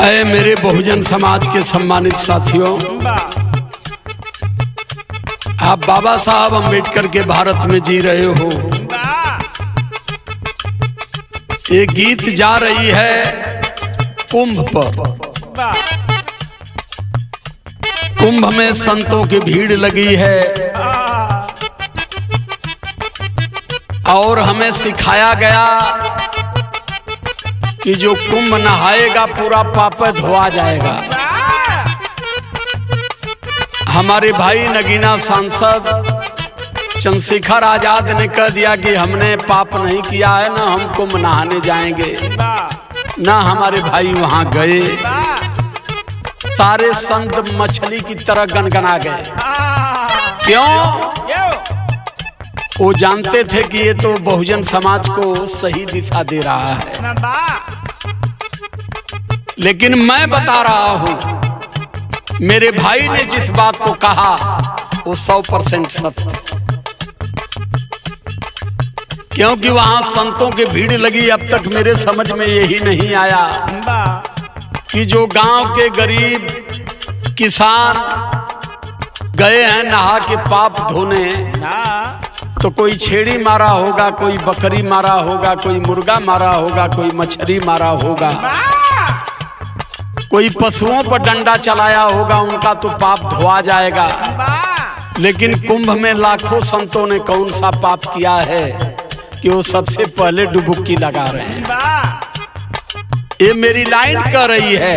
ऐ मेरे बहुजन समाज के सम्मानित साथियों, आप बाबा साहब अम्बेडकर के भारत में जी रहे हो। एक गीत जा रही है कुंभ पर। कुंभ में संतों की भीड़ लगी है और हमें सिखाया गया कि जो कुंभ नहाएगा पूरा पाप धोआ जाएगा। हमारे भाई नगीना सांसद चंद्रशेखर आजाद ने कह दिया कि हमने पाप नहीं किया है, ना हम कुंभ नहाने जाएंगे, ना हमारे भाई वहां गए। सारे संत मछली की तरह गनगना गए। क्यों? वो जानते थे कि ये तो बहुजन समाज को सही दिशा दे रहा है। लेकिन मैं बता रहा हूं, मेरे भाई ने जिस बात को कहा वो 100% सत्य। क्योंकि वहां संतों की भीड़ लगी। अब तक मेरे समझ में यही नहीं आया कि जो गांव के गरीब किसान गए हैं नहा के पाप धोने, तो कोई छेड़ी मारा होगा, कोई बकरी मारा होगा, कोई मुर्गा मारा होगा, कोई मछली मारा होगा, कोई पशुओं पर डंडा चलाया होगा, उनका तो पाप धोआ जाएगा। लेकिन कुंभ में लाखों संतों ने कौन सा पाप किया है कि वो सबसे पहले डुबुक्की लगा रहे हैं। ये मेरी लाइन कह रही है।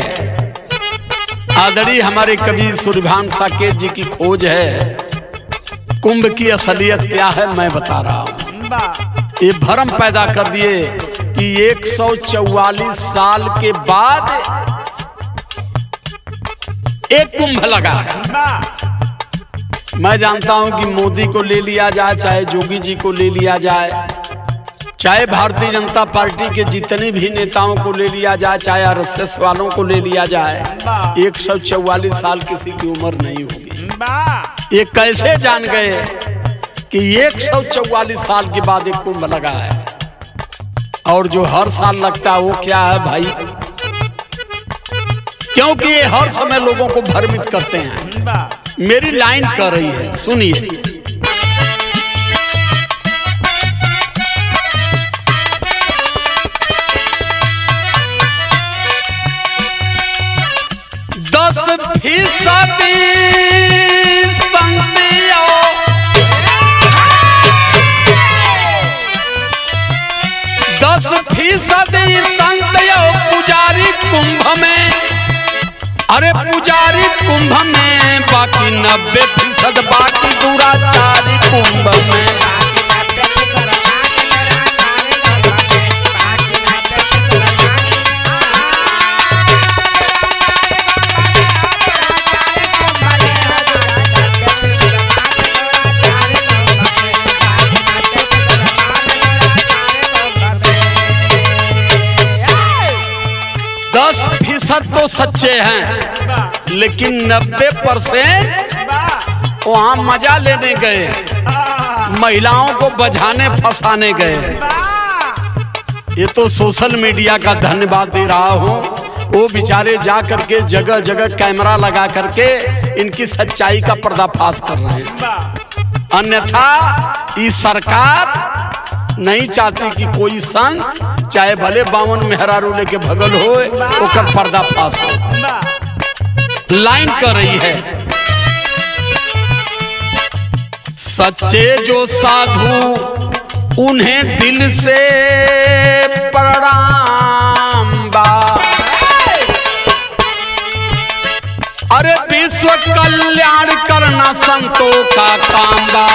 आदरणीय हमारे कवि सूर्यभान साकेत जी की खोज है। कुंभ की असलियत क्या है मैं बता रहा हूं। ये भ्रम पैदा कर दिए कि 144 साल के बाद एक कुंभ लगा है। मैं जानता हूं कि मोदी को ले लिया जाए, चाहे जोगी जी को ले लिया जाए, चाहे भारतीय जनता पार्टी के जितने भी नेताओं को ले लिया जाए, चाहे आरएसएस वालों को ले लिया जाए, 144 साल किसी की उम्र नहीं होगी। ये कैसे जान गए कि 144 साल के बाद एक कुंभ लगा है? और जो हर साल लगता है वो क्या है भाई? क्योंकि ये हर समय लोगों को भ्रमित करते हैं। मेरी लाइन कर रही है, सुनिए। फीसदी संतियो 10% संतियो पुजारी कुंभ में। अरे पुजारी कुंभ में, बाकी 90% बाकी दुराचारी कुंभ में। तो सच्चे हैं, लेकिन 90% वहां मजा लेने गए, महिलाओं को बझाने फंसाने गए। ये तो सोशल मीडिया का धन्यवाद दे रहा हूं। वो बेचारे जा करके जगह जगह कैमरा लगा करके इनकी सच्चाई का पर्दाफाश कर रहे हैं। अन्यथा ये सरकार नहीं चाहती कि कोई संत, चाहे भले 52 मेहरारू लेके भगल हो, ओकर पर्दाफाश हो। लाइन कर रही है। सच्चे जो साधु उन्हें दिल से प्रणाम बा। अरे विश्व कल्याण करना संतों का काम बा।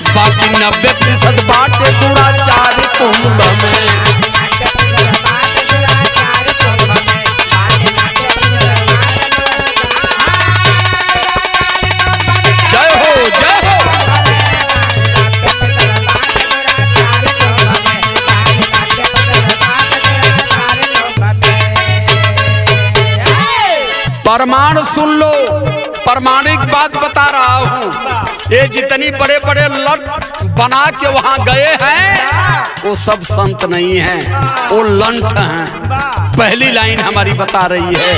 बाकी 90% बाटे दुराचारी कुंभ में। प्रमाण सुन लो, प्रमाणिक बात बता रहा हूँ। ये जितनी बड़े बड़े लट बना के वहां गए हैं वो सब संत नहीं हैं, वो लंठ हैं। पहली लाइन हमारी बता रही है,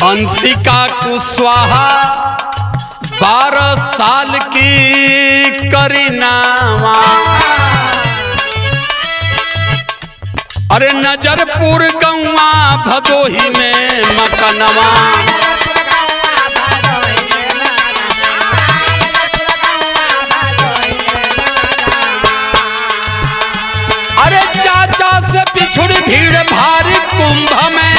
अंशिका कुशवाहा 12 साल की करीनामा, अरे नजरपुर गौवा भदोही में मकनवा, अरे चाचा से पिछुड़ भीड़ भारी कुंभ में,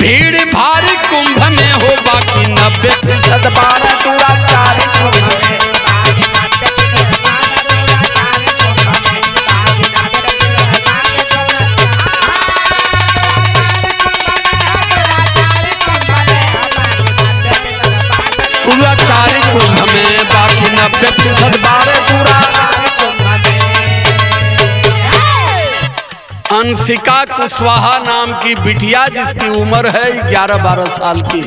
भीड़ भारी कुंभ में हो बाकी 90% 12 टूरा 4 कुंभ में। पूरा 4 कुंभ में बाकी 90% 12 टूरा। अंशिका कुशवाहा नाम की बिटिया जिसकी उम्र है 11-12 साल की,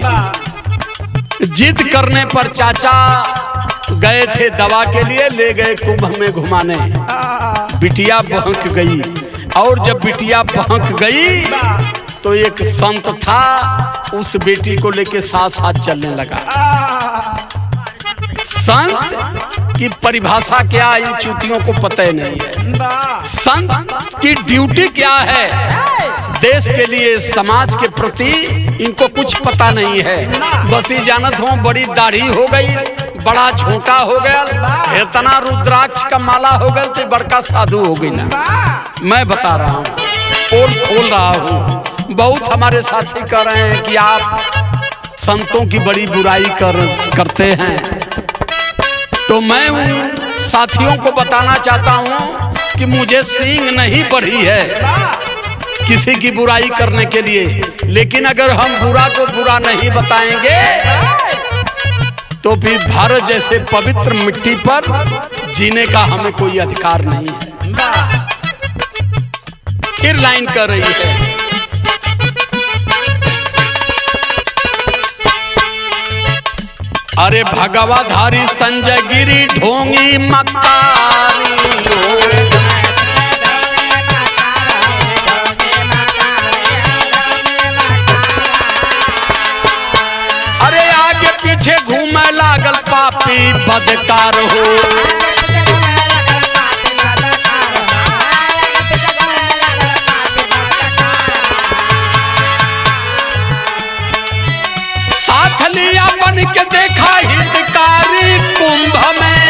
जिद करने पर चाचा गए थे दवा के लिए, ले गए कुंभ में घुमाने। बिटिया बहक गई, और जब बिटिया बहक गई तो एक संत था, उस बेटी को लेके साथ साथ चलने लगा। संत की परिभाषा क्या, इन चूतियों को पता ही नहीं है। संत की ड्यूटी क्या है, देश के लिए, समाज के प्रति इनको कुछ पता नहीं है। बस ही जानत हो बड़ी दाढ़ी हो गई, बड़ा झोंका हो गया, इतना रुद्राक्ष का माला हो गया तो बड़का साधु हो गई ना। मैं बता रहा हूँ, पोल खोल रहा हूँ। बहुत हमारे साथी कह रहे हैं कि आप संतों की बड़ी बुराई करते हैं, तो मैं उन साथियों को बताना चाहता हूँ कि मुझे सींग नहीं बढ़ी है किसी की बुराई करने के लिए, लेकिन अगर हम बुरा को बुरा नहीं बताएंगे तो फिर भारत जैसे पवित्र मिट्टी पर जीने का हमें कोई अधिकार नहीं है। फिर लाइन कर रही है, अरे भगवाधारी संजय गिरी ढोंगी मकारी, अरे आगे पीछे घूमे लागल पापी बदकार हो, साथ लिया बन के देखा हितकारी कुंभ में,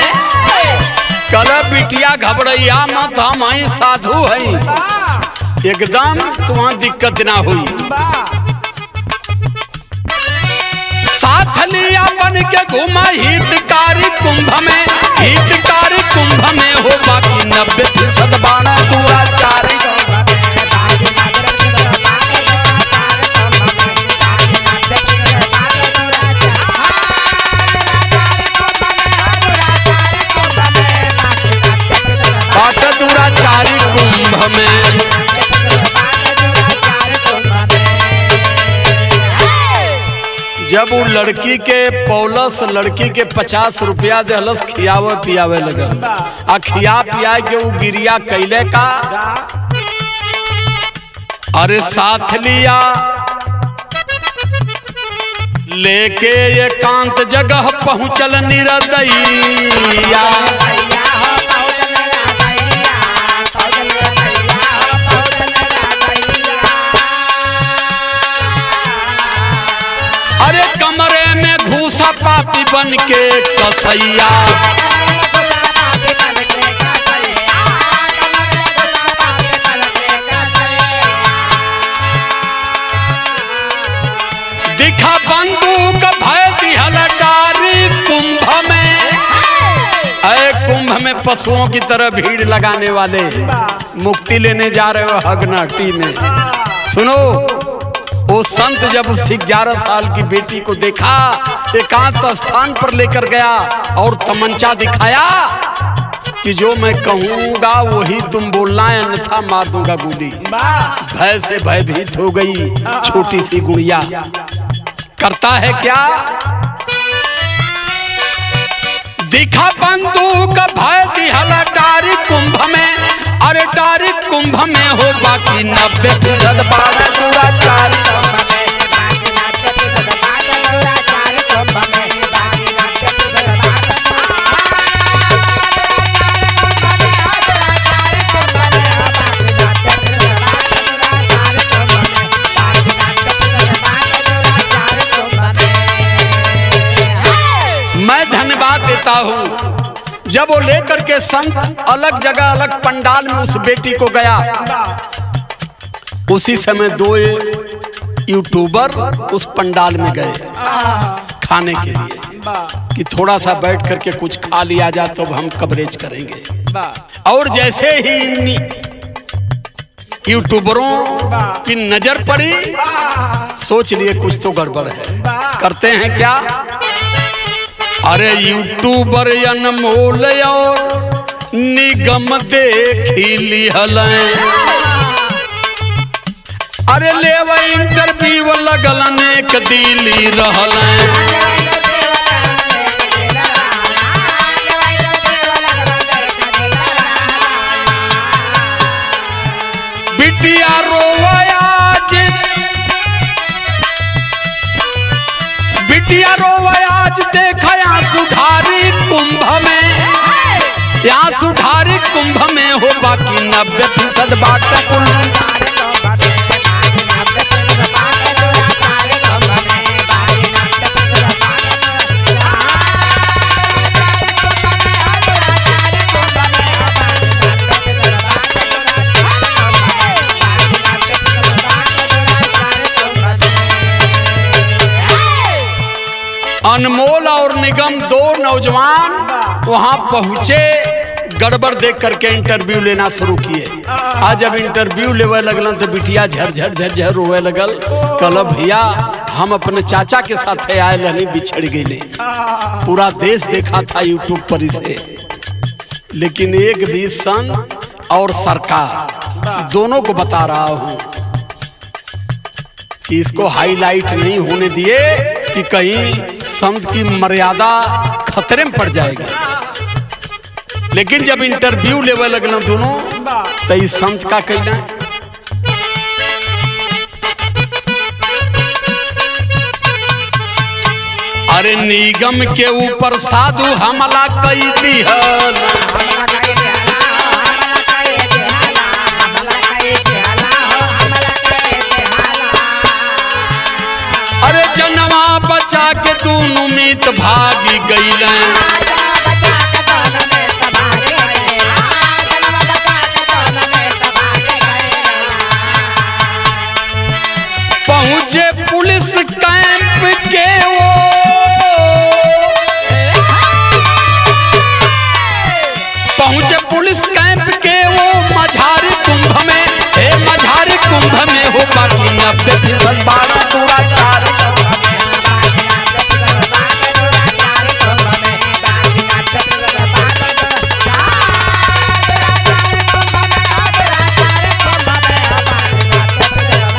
कल बिटिया घबरैया मत, हम ही साधु है, एकदम तुम्हां दिक्कत ना हुई। साथ लिया बन के घुमा हितकारी कुंभ में, हितकारी कुंभ में हो बाकी 90% 12 टूरा 4। दूरा 4 कुंभ में। जब वो लड़की के पौलस लड़की के 50 रुपया दहलस खियावे पियावे लगल, आ खिया पिया के वो गिरिया कैले का, अरे साथ लिया लेके एकांत जगह पहुंचल निरदैया, अरे कमरे में घूसा पापी बन के कसैया, दिखा बंदूक भय दिहल डारी कुंभ में, अरे कुंभ में पशुओं की तरह भीड़ लगाने वाले मुक्ति लेने जा रहे हो हगनाटी में। सुनो, वो संत जब उस 11 साल की बेटी को देखा, एकांत स्थान पर लेकर गया और तमंचा दिखाया कि जो मैं कहूंगा वही तुम बोलना है, अन्यथा मार दूंगा गोली। भय से भयभीत हो गई छोटी सी गुड़िया। करता है क्या, दिखा बंदूक भय दिहला डारी कुंभ में। अरे डारी कुंभ में हो बाकी 90% बात दुराचारी। मैं धन्यवाद देता हूँ जब वो लेकर के संत अलग जगह अलग पंडाल में उस बेटी को गया, उसी समय 2 यूट्यूबर उस पंडाल में गए खाने के लिए कि थोड़ा सा बैठ करके कुछ खा लिया जाए तो हम कवरेज करेंगे। और जैसे ही इन यूट्यूबरों की नजर पड़ी, सोच लिए कुछ तो गड़बड़ है। करते हैं क्या, अरे यूट्यूबर अनमोल और निगम देखी लिहल। अरे लेव इंटरव्यू लगल नेक दिली रहल। बिटिया रोवयाज, बिटिया रोवयाज देखा सुधारी कुंभ में। यहाँ सुधारी कुंभ में हो बाकी 90% बात कुल। अनमोल और निगम 2 नौजवान वहां पहुंचे, गड़बड़ देख करके इंटरव्यू लेना शुरू किए। आज जब इंटरव्यू लेवे लगल तो बिटिया झरझर झरझर रोवे लगल। कल भैया हम अपने चाचा के साथ आए रहनी, बिछड़ गए। पूरा देश देखा था यूट्यूब पर इसे, लेकिन एक भी संत और सरकार दोनों को बता रहा हूं कि इसको हाईलाइट नहीं होने दिए कि कहीं संत की मर्यादा खतरे में पड़ जाएगी। लेकिन जब इंटरव्यू लेवे लगना दोनों, तो इस संत का कहना, अरे निगम के ऊपर साधु हमला कई दिहल। अरे जनवा बचा के दोनों मित भागी गईले। पहुंचे पुलिस कैंप के वो, पहुंचे पुलिस कैंप के वो मझारी कुंभ में। हे मझारी कुंभ में हो बाकी 90% बात दुराचारी।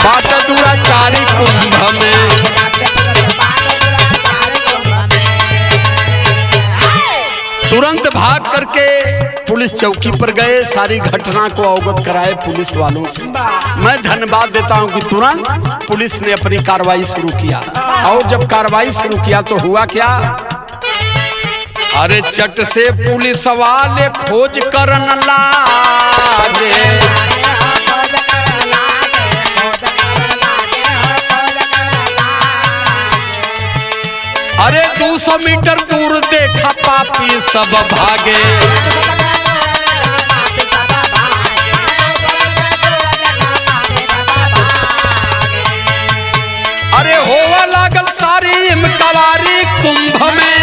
बात दुराचारी कुंभ में। तुरंत भाग करके पुलिस चौकी पर गए, सारी घटना को अवगत कराए पुलिस वालों से। मैं धन्यवाद देता हूं कि तुरंत पुलिस ने अपनी कार्रवाई शुरू किया। और जब कार्रवाई शुरू किया तो हुआ क्या, अरे चट से पुलिस वाले खोज करन लागे। अरे 200 मीटर दूर देखा पापी सब भागे। अरे होवा लागल सारी कवारी कुंभ में।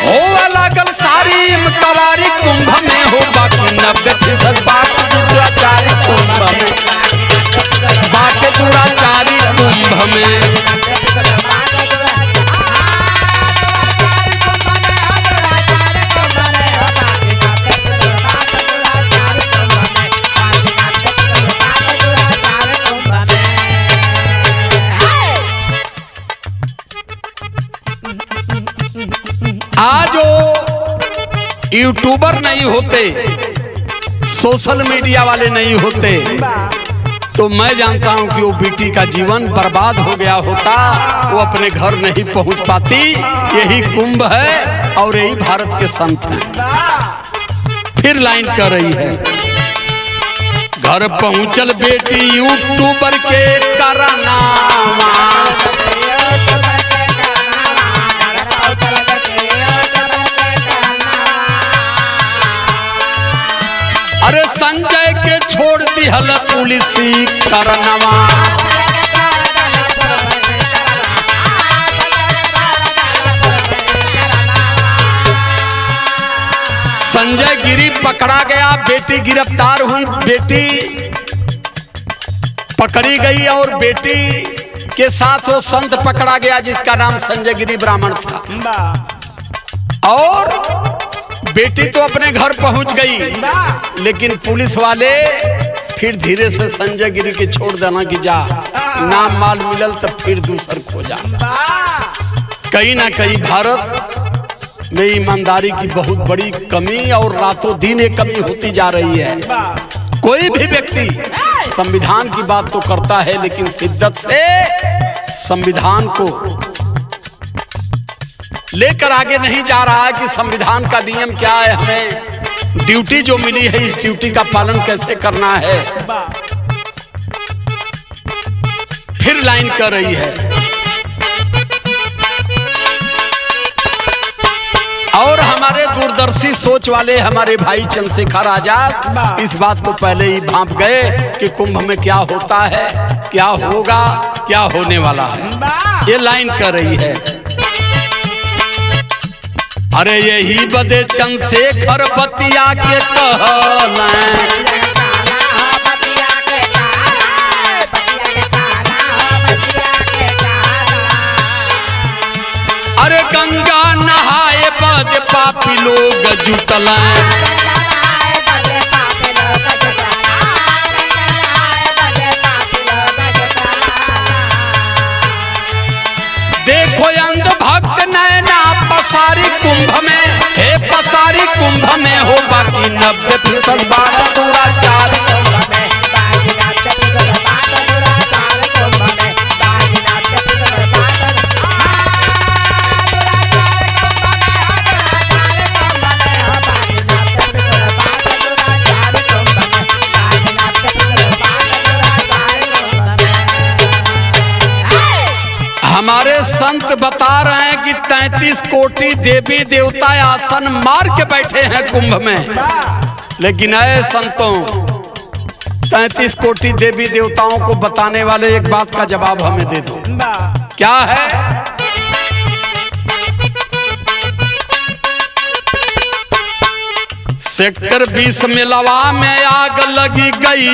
होवा लागल सारी कवारी कुंभ में हो बाकी 90% बात दुराचारी कुंभ में। बात दुराचारी कुंभ में। यूट्यूबर नहीं होते, सोशल मीडिया वाले नहीं होते, तो मैं जानता हूं कि वो बेटी का जीवन बर्बाद हो गया होता, वो अपने घर नहीं पहुंच पाती। यही कुंभ है और यही भारत के संत हैं। फिर लाइन कर रही है, घर पहुंचल बेटी यूट्यूबर के करनामा, अरे संजय के छोड़ दी हल पुलिसी करनवा, संजय गिरी पकड़ा गया, बेटी गिरफ्तार हुई, बेटी पकड़ी गई और बेटी के साथ वो संत पकड़ा गया जिसका नाम संजय गिरी ब्राह्मण था। और बेटी तो अपने घर पहुंच गई, लेकिन पुलिस वाले फिर धीरे से संजय गिरी के छोड़ देना कि जा, नाम माल मिलल तो फिर दूसर खोजा। कहीं ना कहीं भारत में ईमानदारी की बहुत बड़ी कमी और रातों दिन ये कमी होती जा रही है। कोई भी व्यक्ति संविधान की बात तो करता है, लेकिन शिद्दत से संविधान को लेकर आगे नहीं जा रहा है कि संविधान का नियम क्या है, हमें ड्यूटी जो मिली है इस ड्यूटी का पालन कैसे करना है। फिर लाइन कर रही है, और हमारे दूरदर्शी सोच वाले हमारे भाई चंद्रशेखर आजाद इस बात को पहले ही भांप गए कि कुंभ में क्या होता है, क्या होगा, क्या होने वाला है। ये लाइन कर रही है, अरे यही बदे चंद्रशेखर बतिया के कहना, अरे गंगा नहाए बदे पापी लोग जुटल, देखो अंध भक्त नैना पसारी कुंभ में, हे पसारी कुंभ में हो बाकी 90% बात दुराचार। हमारे संत बता रहे हैं कि 33 कोटि देवी देवता आसन मार के बैठे हैं कुंभ में, लेकिन ऐ संतों 33 कोटि देवी देवताओं को बताने वाले एक बात का जवाब हमें दे दो, क्या है? सेक्टर 20 में लवा में आग लगी गई,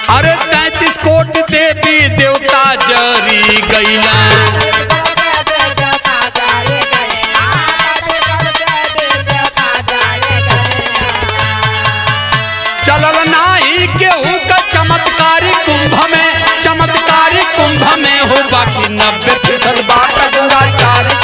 अरे 33 कोटि देवी देवता जरी गईला, चलल नाही केहू का चमत्कारी कुंभ में, चमत्कारी कुंभ में हो बाकी 90% बात दुराचारी।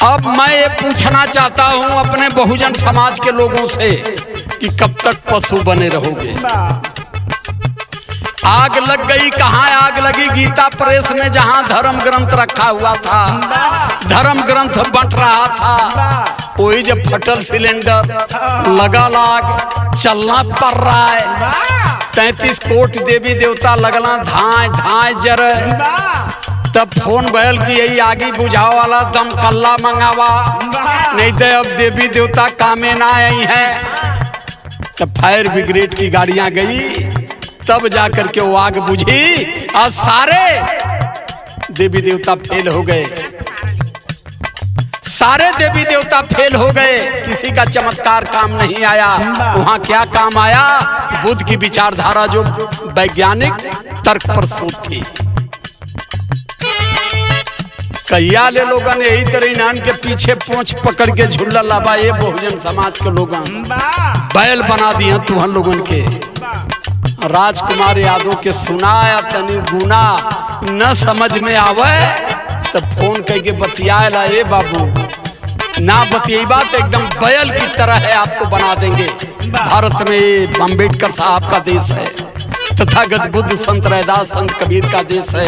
अब मैं ये पूछना चाहता हूं अपने बहुजन समाज के लोगों से कि कब तक पशु बने रहोगे? आग लग गई, कहाँ आग लगी? गीता प्रेस में, जहां धर्म ग्रंथ रखा हुआ था, धर्म ग्रंथ बंट रहा था, वही जब फटल सिलेंडर लगा लाग चलना पड़ रहा है। 33 कोटि देवी देवता लगला धाए धाए जरे, तब फोन बैल की यही आगे बुझाओ वाला दम कल्ला मंगावा, नहीं तो अब देवी देवता कामे ना आई है। तब फायर ब्रिगेड की गाड़ियां गई, तब जाकर के वो आग बुझी और सारे देवी देवता फेल हो गए। सारे देवी देवता फेल हो गए, किसी का चमत्कार काम नहीं आया। वहां क्या काम आया? बुद्ध की विचारधारा जो वैज्ञानिक तर्क पर सूत थी। कहिया ले लोगन यही तरह इनान के पीछे पूंछ पकड़ के झुल्ला लाबा, ये बहुजन समाज के लोगन बैल बना दिया तुहन लोगन के। राजकुमार यादव के सुनाया तनी गुना न समझ में आवे तो फोन करके बतिया ला, ए बाबू ना बतिएबा तो एकदम बैल की तरह है, आपको बना देंगे। भारत में अम्बेडकर साहब का देश है, तथागत बुद्ध संत रैदास संत कबीर का देश है,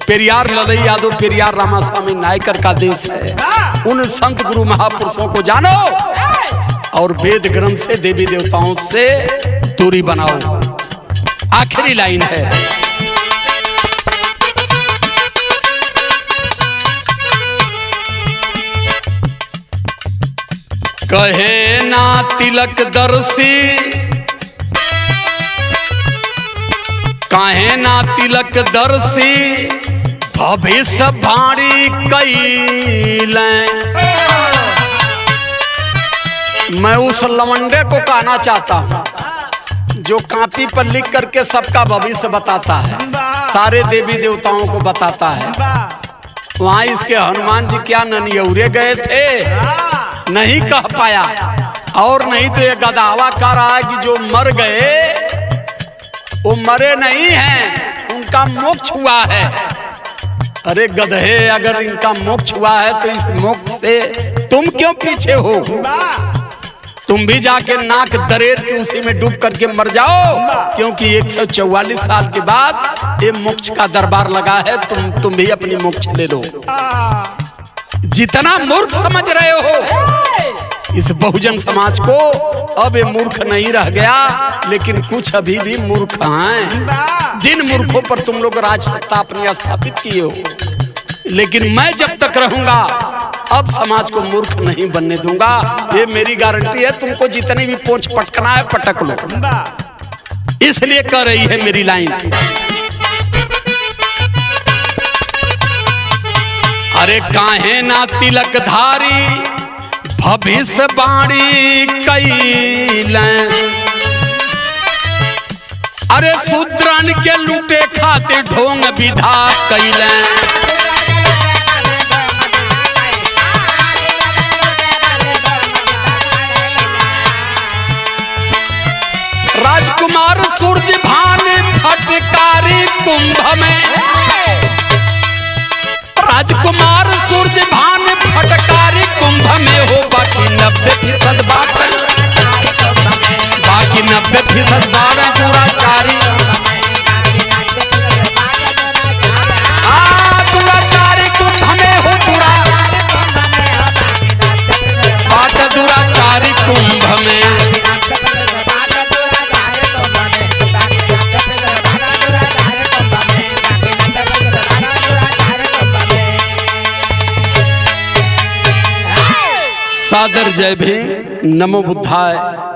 पेरियार ललई यादव पेरियार रामास्वामी नायकर का देश है। उन संत गुरु महापुरुषों को जानो और वेद ग्रंथ से देवी देवताओं से दूरी बनाओ। आखिरी लाइन है, कहे ना तिलक दर्शी, काहे ना तिलक दर्शी, भविष्य भाड़ी कैलें। मैं उस लवंडे को कहना चाहता हूँ जो कापी पर लिख करके सबका भविष्य बताता है, सारे देवी देवताओं को बताता है। वहां इसके हनुमान जी क्या ननियौरे गए थे, नहीं कह पाया। और नहीं तो ये गदावा कर रहा है कि जो मर गए वो मरे नहीं हैं, उनका मोक्ष हुआ है। अरे गधे, अगर इनका मोक्ष हुआ है तो इस मोक्ष से तुम क्यों पीछे हो? तुम भी जाके नाक दरेर के उसी में डूब करके मर जाओ, क्योंकि 144 साल के बाद ये मोक्ष का दरबार लगा है। तुम भी अपनी मोक्ष ले लो। जितना मूर्ख समझ रहे हो इस बहुजन समाज को, अब ये मूर्ख नहीं रह गया, लेकिन कुछ अभी भी मूर्ख हैं, जिन मूर्खों पर तुम लोग राजसत्ता अपनी स्थापित किए हो। लेकिन मैं जब तक रहूंगा अब समाज को मूर्ख नहीं बनने दूंगा, ये मेरी गारंटी है। तुमको जितनी भी पोंछ पटकना है पटक लो। इसलिए कह रही है मेरी लाइन, अरे काहे ना तिलक धारी, भविष्य बाणी कैलें। अरे शूद्रन के लूटे खाते ढोंग विधा कैलें। राजकुमार सूरज भान फटकारी कुंभ में, राजकुमार सूरज भान फटकारी कुंभ में हो। बाकी 90% बात, बाकी 90% बात दुराचारी, दुराचारी कुंभ में हो। बात दुराचारी कुंभ में। सादर जय भीम, नमो बुद्धाय।